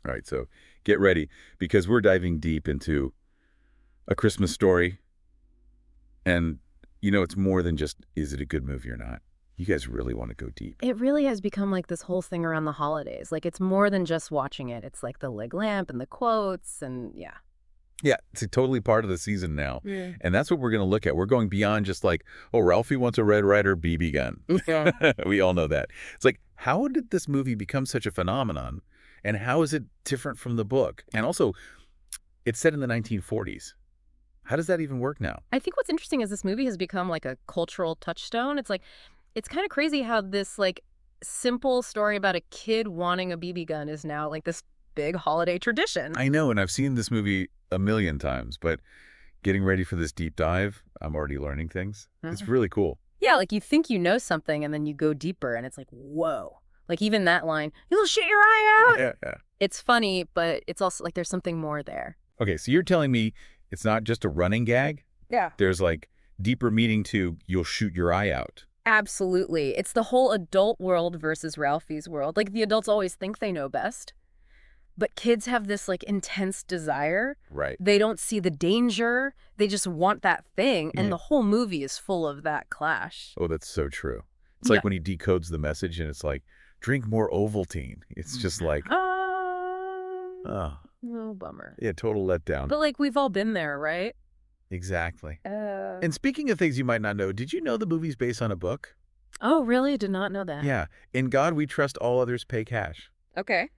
All right, so get ready because we're diving deep into A Christmas Story. And, it's more than just, is it a good movie or not? You guys really want to go deep. It really has become like this whole thing around the holidays. Like it's more than just watching it. It's like the leg lamp and the quotes and yeah. Yeah, it's totally part of the season now. Yeah. And that's what we're going to look at. We're going beyond just like, oh, Ralphie wants a Red Ryder BB gun. Yeah. We all know that. It's like, how did this movie become such a phenomenon? And how is it different from the book? And also, it's set in the 1940s. How does that even work now? I think what's interesting is this movie has become like a cultural touchstone. It's like, it's kind of crazy how this like simple story about a kid wanting a BB gun is now like this big holiday tradition. I know, and I've seen this movie a million times, but getting ready for this deep dive, I'm already learning things. It's really cool. Yeah, like you think you know something and then you go deeper and it's like, whoa. Like even that line, you'll shoot your eye out. Yeah. It's funny, but it's also like there's something more there. Okay, so you're telling me it's not just a running gag? Yeah. There's like deeper meaning to you'll shoot your eye out. Absolutely. It's the whole adult world versus Ralphie's world. Like the adults always think they know best, but kids have this like intense desire. Right. They don't see the danger. They just want that thing. And the whole movie is full of that clash. Oh, that's so true. It's Yeah. like when he decodes the message and it's like, drink more Ovaltine. It's just like, oh, Oh, bummer. yeah, total letdown. But like we've all been there, right? Exactly. And speaking of things you might not know, did you know the movie's based on a book? Oh, really? Did not know that. Yeah. In God We Trust, All Others Pay Cash. Okay.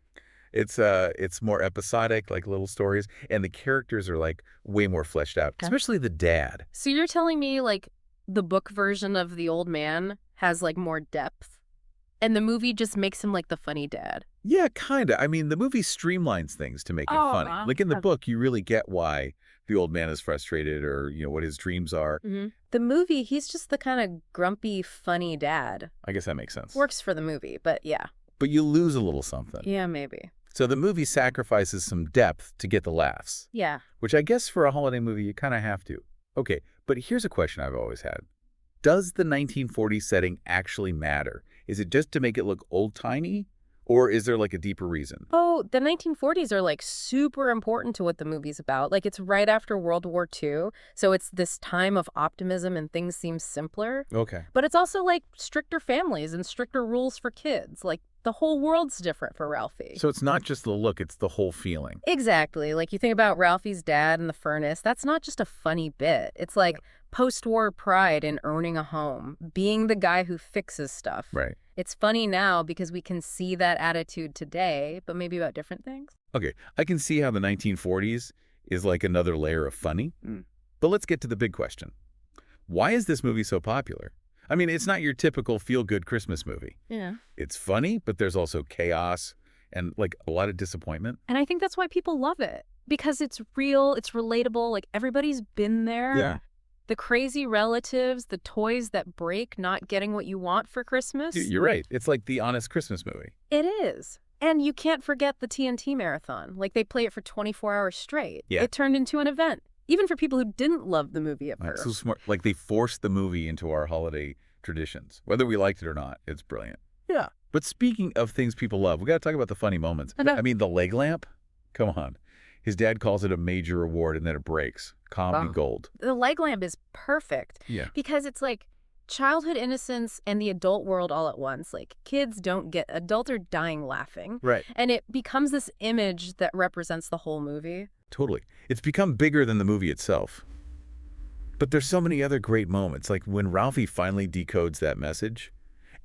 It's more episodic, like little stories, and the characters are like way more fleshed out, especially the dad. So you're telling me like the book version of The Old Man has like more depth and the movie just makes him like the funny dad? Yeah, kind of. I mean, the movie streamlines things to make it funny. Like in the book, you really get why the old man is frustrated or, what his dreams are. The movie, he's just the kind of grumpy, funny dad. I guess that makes sense. Works for the movie, but yeah. But you lose a little something. Yeah, maybe. So the movie sacrifices some depth to get the laughs, Yeah. which I guess for a holiday movie, you kind of have to. Okay, but here's a question I've always had. Does the 1940s setting actually matter? Is it just to make it look old-timey? Or is there like a deeper reason? Oh, the 1940s are like super important to what the movie's about. Like it's right after World War II. So it's this time of optimism and things seem simpler. Okay. But it's also like stricter families and stricter rules for kids. Like the whole world's different for Ralphie. So it's not just the look, it's the whole feeling. Exactly. Like you think about Ralphie's dad in the furnace, that's not just a funny bit. It's like post-war pride in owning a home, being the guy who fixes stuff. Right. It's funny now because we can see that attitude today, but maybe about different things. Okay, I can see how the 1940s is like another layer of funny. But let's get to the big question. Why is this movie so popular? I mean, it's not your typical feel-good Christmas movie. Yeah. It's funny, but there's also chaos and like a lot of disappointment. And I think that's why people love it. Because it's real, it's relatable, like everybody's been there. Yeah. The crazy relatives, the toys that break, not getting what you want for Christmas. You're right. It's like the honest Christmas movie. It is. And you can't forget the TNT marathon. Like they play it for 24 hours straight. Yeah. It turned into an event. Even for people who didn't love the movie at first. So smart. Like they forced the movie into our holiday traditions. Whether we liked it or not, it's brilliant. Yeah. But speaking of things people love, we got to talk about the funny moments. I mean, the leg lamp? Come on. His dad calls it a major award, and then it breaks. Comedy gold. The leg lamp is perfect. Yeah. Because it's like childhood innocence and the adult world all at once. Like kids don't get, adults are dying laughing. Right. And it becomes this image that represents the whole movie. Totally. It's become bigger than the movie itself. But there's so many other great moments, like when Ralphie finally decodes that message,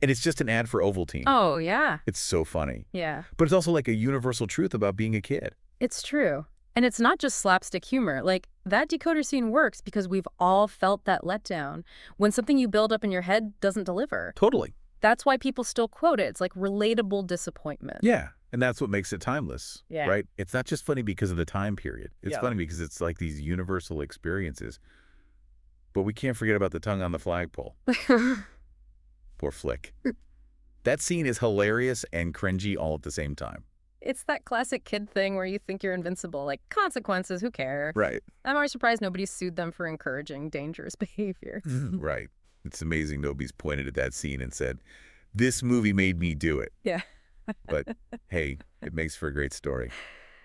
and it's just an ad for Ovaltine. Oh, yeah. It's so funny. Yeah. But it's also like a universal truth about being a kid. It's true. And it's not just slapstick humor. Like, that decoder scene works because we've all felt that letdown when something you build up in your head doesn't deliver. Totally. That's why people still quote it. It's like relatable disappointment. Yeah. And that's what makes it timeless. Yeah. Right? It's not just funny because of the time period. It's funny because it's like these universal experiences. But we can't forget about the tongue on the flagpole. Poor Flick. That scene is hilarious and cringy all at the same time. It's that classic kid thing where you think you're invincible. Like, consequences, who cares? Right. I'm always surprised nobody sued them for encouraging dangerous behavior. Right. It's amazing nobody's pointed at that scene and said, this movie made me do it. Yeah. But hey, It makes for a great story.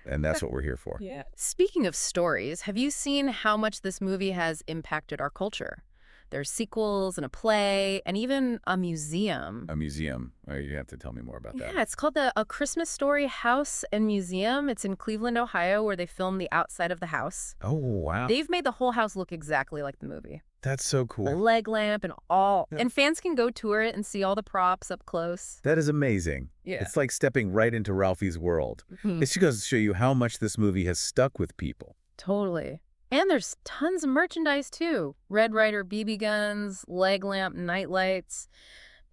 And that's what we're here for. Yeah. Speaking of stories, have you seen how much this movie has impacted our culture? There's sequels and a play and even a museum. A museum. Oh, you have to tell me more about that. Yeah, it's called the A Christmas Story House and Museum. It's in Cleveland, Ohio, where they filmed the outside of the house. Oh, wow. They've made the whole house look exactly like the movie. That's so The cool. leg lamp and all. Yeah. And fans can go tour it and see all the props up close. That is amazing. Yeah. It's like stepping right into Ralphie's world. Mhm. It just goes to show you how much this movie has stuck with people. Totally. And there's tons of merchandise, too. Red Ryder BB guns, leg lamp night lights,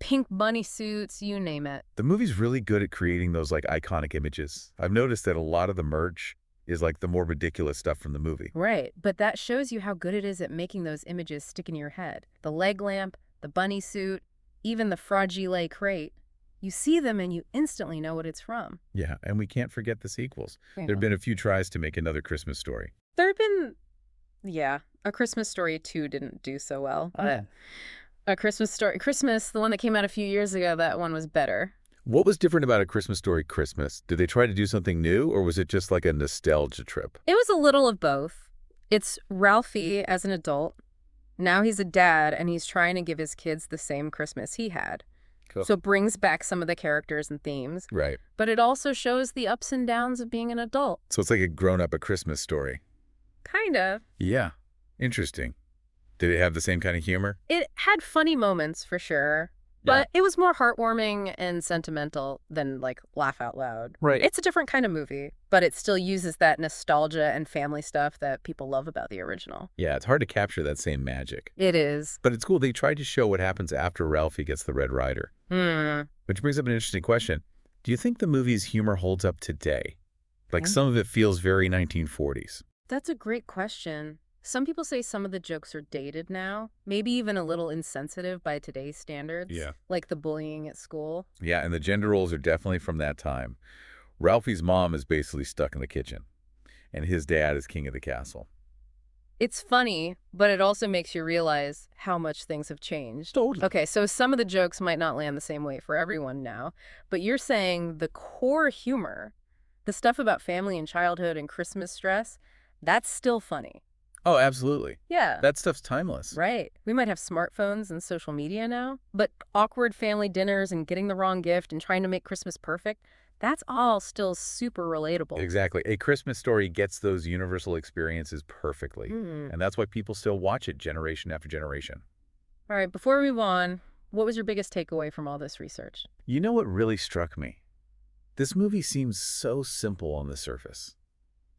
pink bunny suits, you name it. The movie's really good at creating those like iconic images. I've noticed that a lot of the merch is like the more ridiculous stuff from the movie. Right, but that shows you how good it is at making those images stick in your head. The leg lamp, the bunny suit, even the Fragile crate. You see them and you instantly know what it's from. Yeah, and we can't forget the sequels. Yeah. There have been a few tries to make another Christmas Story. There have been, yeah, A Christmas Story 2 didn't do so well. But A Christmas Story, Christmas, the one that came out a few years ago, that one was better. What was different about A Christmas Story Christmas? Did they try to do something new, or was it just like a nostalgia trip? It was a little of both. It's Ralphie as an adult. Now he's a dad, and he's trying to give his kids the same Christmas he had. Cool. So it brings back some of the characters and themes, Right. but it also shows the ups and downs of being an adult. So it's like a grown-up A Christmas Story. Kind of. Yeah. Interesting. Did it have the same kind of humor? It had funny moments, for sure. But it was more heartwarming and sentimental than, like, laugh out loud. Right. It's a different kind of movie, but it still uses that nostalgia and family stuff that people love about the original. Yeah, it's hard to capture that same magic. It is. But it's cool. They tried to show what happens after Ralphie gets the Red Ryder. Which brings up an interesting question. Do you think the movie's humor holds up today? Like some of it feels very 1940s. That's a great question. Some people say some of the jokes are dated now, maybe even a little insensitive by today's standards. Yeah. Like the bullying at school. Yeah, and the gender roles are definitely from that time. Ralphie's mom is basically stuck in the kitchen, and his dad is king of the castle. It's funny, but it also makes you realize how much things have changed. Totally. Okay, so some of the jokes might not land the same way for everyone now, but you're saying the core humor, the stuff about family and childhood and Christmas stress, that's still funny. Oh, absolutely. Yeah. That stuff's timeless. Right. We might have smartphones and social media now, but awkward family dinners and getting the wrong gift and trying to make Christmas perfect, that's all still super relatable. Exactly. A Christmas Story gets those universal experiences perfectly. And that's why people still watch it generation after generation. All right, before we move on, what was your biggest takeaway from all this research? You know what really struck me? This movie seems so simple on the surface.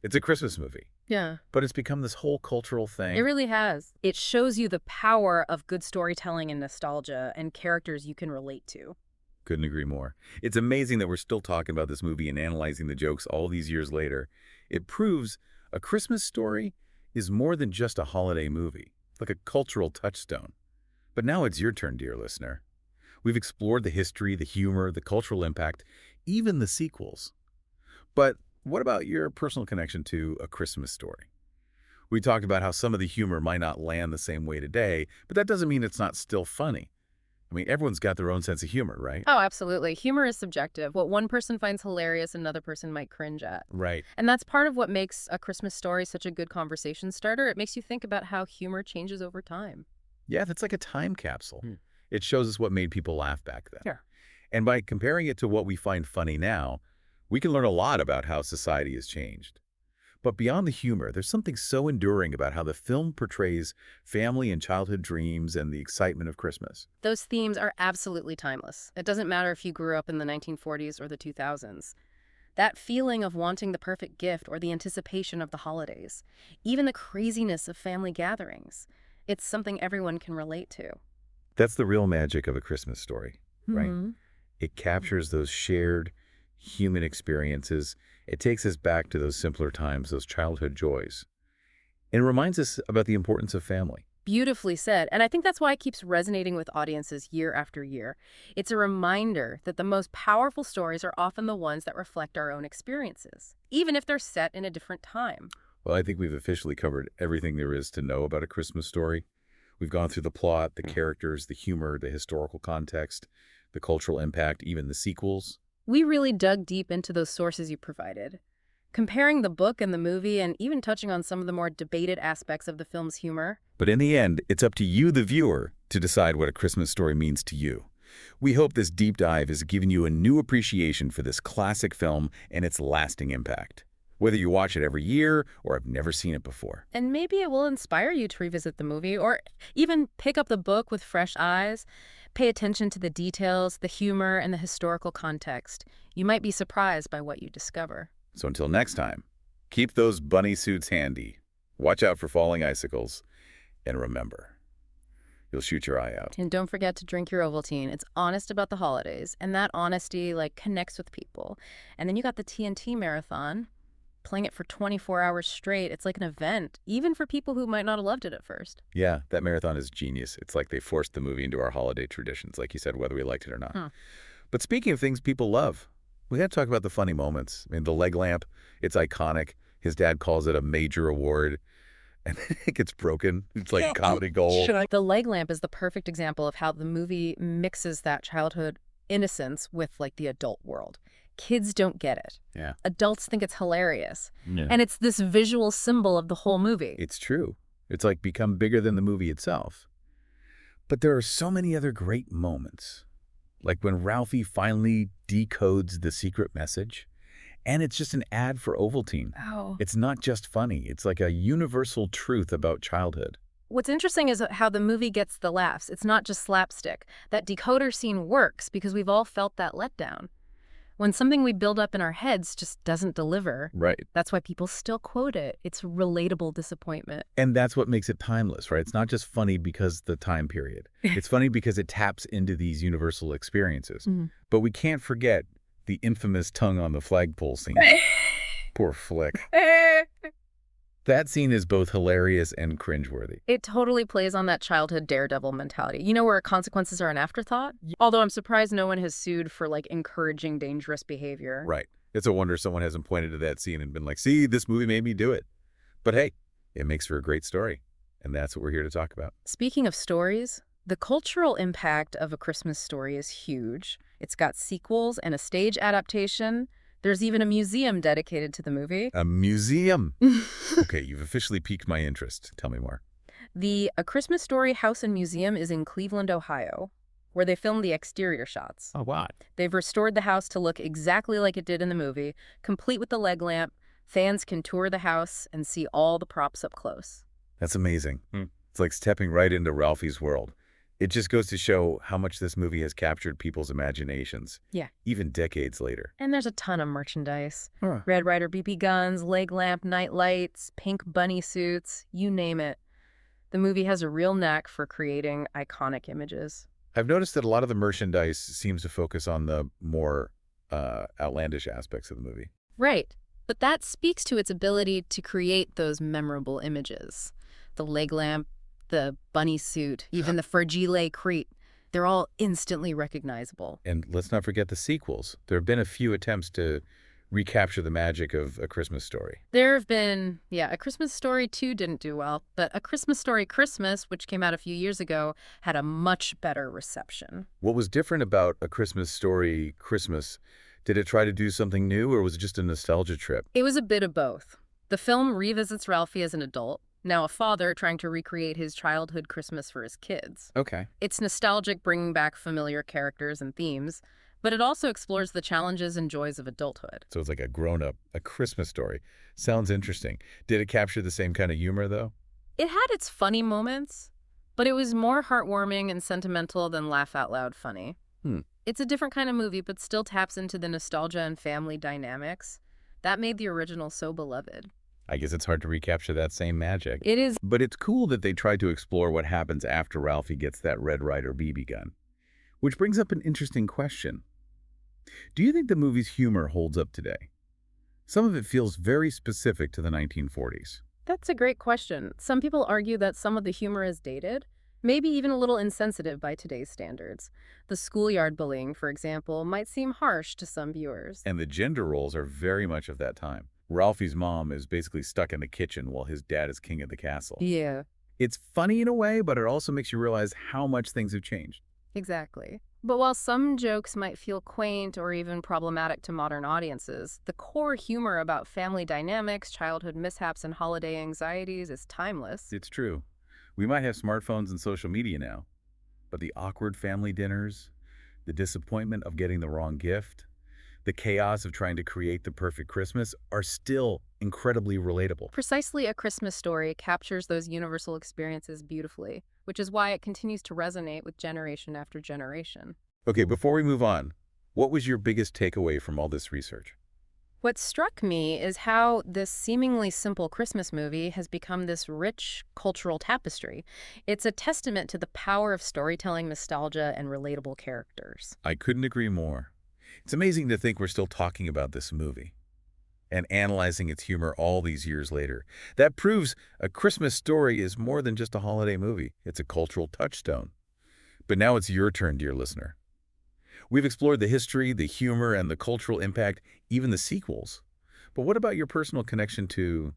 It's a Christmas movie, Yeah. but it's become this whole cultural thing. It really has. It shows you the power of good storytelling and nostalgia and characters you can relate to. Couldn't agree more. It's amazing that we're still talking about this movie and analyzing the jokes all these years later. It proves A Christmas Story is more than just a holiday movie, like a cultural touchstone. But now it's your turn, dear listener. We've explored the history, the humor, the cultural impact, even the sequels. But what about your personal connection to A Christmas Story? We talked about how some of the humor might not land the same way today, but that doesn't mean it's not still funny. I mean, everyone's got their own sense of humor, right? Oh, absolutely. Humor is subjective. What one person finds hilarious, another person might cringe at. Right. And that's part of what makes A Christmas Story such a good conversation starter. It makes you think about how humor changes over time. Yeah, that's like a time capsule. It shows us what made people laugh back then. Yeah. And by comparing it to what we find funny now, we can learn a lot about how society has changed. But beyond the humor, there's something so enduring about how the film portrays family and childhood dreams and the excitement of Christmas. Those themes are absolutely timeless. It doesn't matter if you grew up in the 1940s or the 2000s. That feeling of wanting the perfect gift or the anticipation of the holidays, even the craziness of family gatherings, it's something everyone can relate to. That's the real magic of A Christmas Story, right? Mm-hmm. It captures those shared human experiences. It takes us back to those simpler times, those childhood joys. And it reminds us about the importance of family. Beautifully said. And I think that's why it keeps resonating with audiences year after year. It's a reminder that the most powerful stories are often the ones that reflect our own experiences, even if they're set in a different time. Well, I think we've officially covered everything there is to know about A Christmas Story. We've gone through the plot, the characters, the humor, the historical context, the cultural impact, even the sequels. We really dug deep into those sources you provided, comparing the book and the movie and even touching on some of the more debated aspects of the film's humor. But in the end, it's up to you, the viewer, to decide what A Christmas Story means to you. We hope this deep dive has given you a new appreciation for this classic film and its lasting impact, whether you watch it every year or have never seen it before. And maybe it will inspire you to revisit the movie or even pick up the book with fresh eyes. Pay attention to the details, the humor, and the historical context. You might be surprised by what you discover. So until next time, keep those bunny suits handy, watch out for falling icicles, and remember, you'll shoot your eye out. And don't forget to drink your Ovaltine. It's honest about the holidays, and that honesty, connects with people. And then you got the TNT Marathon, playing it for 24 hours straight. It's like an event, even for people who might not have loved it at first. Yeah, that marathon is genius. It's like they forced the movie into our holiday traditions, like you said, whether we liked it or not. But speaking of things people love, we got to talk about the funny moments. I mean, the leg lamp, it's iconic. His dad calls it a major award, and it gets broken. It's like comedy gold. The leg lamp is the perfect example of how the movie mixes that childhood innocence with, the adult world. Kids don't get it. Yeah. Adults think it's hilarious. Yeah. And it's this visual symbol of the whole movie. It's true. It's like become bigger than the movie itself. But there are so many other great moments. Like when Ralphie finally decodes the secret message, and it's just an ad for Ovaltine. Oh. It's not just funny. It's like a universal truth about childhood. What's interesting is how the movie gets the laughs. It's not just slapstick. That decoder scene works because we've all felt that letdown. When something we build up in our heads just doesn't deliver, Right. that's why people still quote it. It's relatable disappointment. And that's what makes it timeless, right? It's not just funny because the time period. It's funny because it taps into these universal experiences. But we can't forget the infamous tongue on the flagpole scene. Poor Flick. That scene is both hilarious and cringeworthy. It totally plays on that childhood daredevil mentality. You know, where consequences are an afterthought? Although I'm surprised no one has sued for, encouraging dangerous behavior. Right. It's a wonder someone hasn't pointed to that scene and been like, see, this movie made me do it. But hey, it makes for a great story. And that's what we're here to talk about. Speaking of stories, the cultural impact of A Christmas Story is huge. It's got sequels and a stage adaptation. There's even a museum dedicated to the movie. A museum? Okay, you've officially piqued my interest. Tell me more. The A Christmas Story House and Museum is in Cleveland, Ohio, where they filmed the exterior shots. Oh, wow. They've restored the house to look exactly like it did in the movie, complete with the leg lamp. Fans can tour the house and see all the props up close. That's amazing. It's like stepping right into Ralphie's world. It just goes to show how much this movie has captured people's imaginations. Yeah. Even decades later. And there's a ton of merchandise. Huh. Red Ryder BB guns, leg lamp, night lights, pink bunny suits, you name it. The movie has a real knack for creating iconic images. I've noticed that a lot of the merchandise seems to focus on the more outlandish aspects of the movie. Right. But that speaks to its ability to create those memorable images. The leg lamp, the bunny suit, even the fragile crate. They're all instantly recognizable. And let's not forget the sequels. There have been a few attempts to recapture the magic of A Christmas Story. There have been, A Christmas Story 2 didn't do well, but A Christmas Story Christmas, which came out a few years ago, had a much better reception. What was different about A Christmas Story Christmas? Did it try to do something new, or was it just a nostalgia trip? It was a bit of both. The film revisits Ralphie as an adult, now a father trying to recreate his childhood Christmas for his kids. Okay. It's nostalgic, bringing back familiar characters and themes, but it also explores the challenges and joys of adulthood. So it's like a grown-up, A Christmas Story. Sounds interesting. Did it capture the same kind of humor, though? It had its funny moments, but it was more heartwarming and sentimental than laugh-out-loud funny. It's a different kind of movie, but still taps into the nostalgia and family dynamics. That made the original so beloved. I guess it's hard to recapture that same magic. It is. But it's cool that they tried to explore what happens after Ralphie gets that Red Ryder BB gun. Which brings up an interesting question. Do you think the movie's humor holds up today? Some of it feels very specific to the 1940s. That's a great question. Some people argue that some of the humor is dated, maybe even a little insensitive by today's standards. The schoolyard bullying, for example, might seem harsh to some viewers. And the gender roles are very much of that time. Ralphie's mom is basically stuck in the kitchen while his dad is king of the castle. Yeah, It's funny in a way, but it also makes you realize how much things have changed. exactly. But while some jokes might feel quaint or even problematic to modern audiences, the core humor about family dynamics, childhood mishaps, and holiday anxieties is timeless. It's true. We might have smartphones and social media now, but the awkward family dinners, the disappointment of getting the wrong gift, the chaos of trying to create the perfect Christmas are still incredibly relatable. Precisely, A Christmas Story captures those universal experiences beautifully, which is why it continues to resonate with generation after generation. Okay, before we move on, what was your biggest takeaway from all this research? What struck me is how this seemingly simple Christmas movie has become this rich cultural tapestry. It's a testament to the power of storytelling, nostalgia, and relatable characters. I couldn't agree more. It's amazing to think we're still talking about this movie and analyzing its humor all these years later. That proves A Christmas Story is more than just a holiday movie. It's a cultural touchstone. But now it's your turn, dear listener. We've explored the history, the humor, and the cultural impact, even the sequels. But what about your personal connection to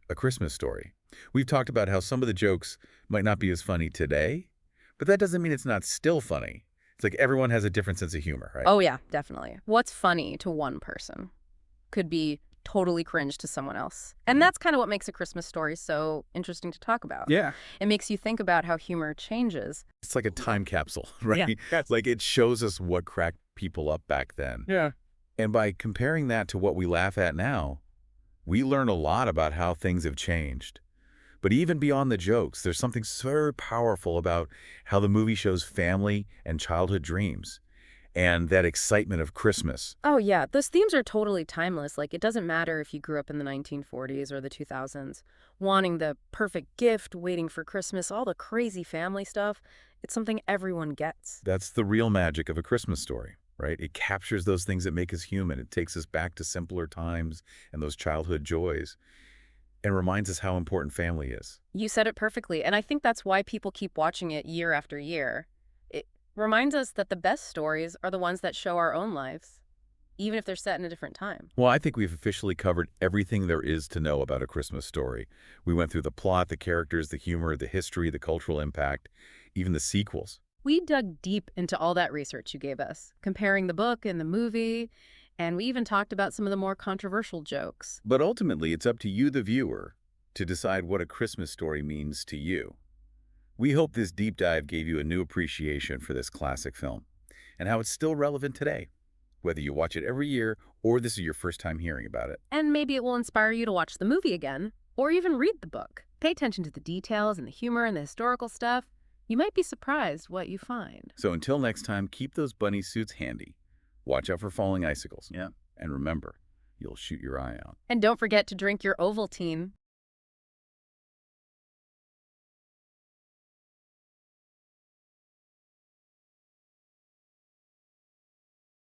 A Christmas Story? We've talked about how some of the jokes might not be as funny today, but that doesn't mean it's not still funny. It's like everyone has a different sense of humor, right? Oh yeah, definitely. What's funny to one person could be totally cringe to someone else. And that's kind of what makes A Christmas Story so interesting to talk about. Yeah. It makes you think about how humor changes. It's like a time capsule, right? Yeah. Like it shows us what cracked people up back then. Yeah. And by comparing that to what we laugh at now, we learn a lot about how things have changed. But even beyond the jokes, there's something so powerful about how the movie shows family and childhood dreams and that excitement of Christmas. Oh yeah, those themes are totally timeless. Like, it doesn't matter if you grew up in the 1940s or the 2000s. Wanting the perfect gift, waiting for Christmas, all the crazy family stuff, it's something everyone gets. That's the real magic of A Christmas Story, right? It captures those things that make us human. It takes us back to simpler times and those childhood joys and reminds us how important family is. You said it perfectly, and I think that's why people keep watching it year after year. It reminds us that the best stories are the ones that show our own lives, even if they're set in a different time. Well, I think we've officially covered everything there is to know about A Christmas Story. We went through the plot, the characters, the humor, the history, the cultural impact, even the sequels. We dug deep into all that research you gave us, comparing the book and the movie, and we even talked about some of the more controversial jokes. But ultimately, it's up to you, the viewer, to decide what A Christmas Story means to you. We hope this deep dive gave you a new appreciation for this classic film and how it's still relevant today, whether you watch it every year or this is your first time hearing about it. And maybe it will inspire you to watch the movie again, or even read the book. Pay attention to the details and the humor and the historical stuff. You might be surprised what you find. So until next time, keep those bunny suits handy. Watch out for falling icicles. Yeah. And remember, you'll shoot your eye out. And don't forget to drink your Ovaltine.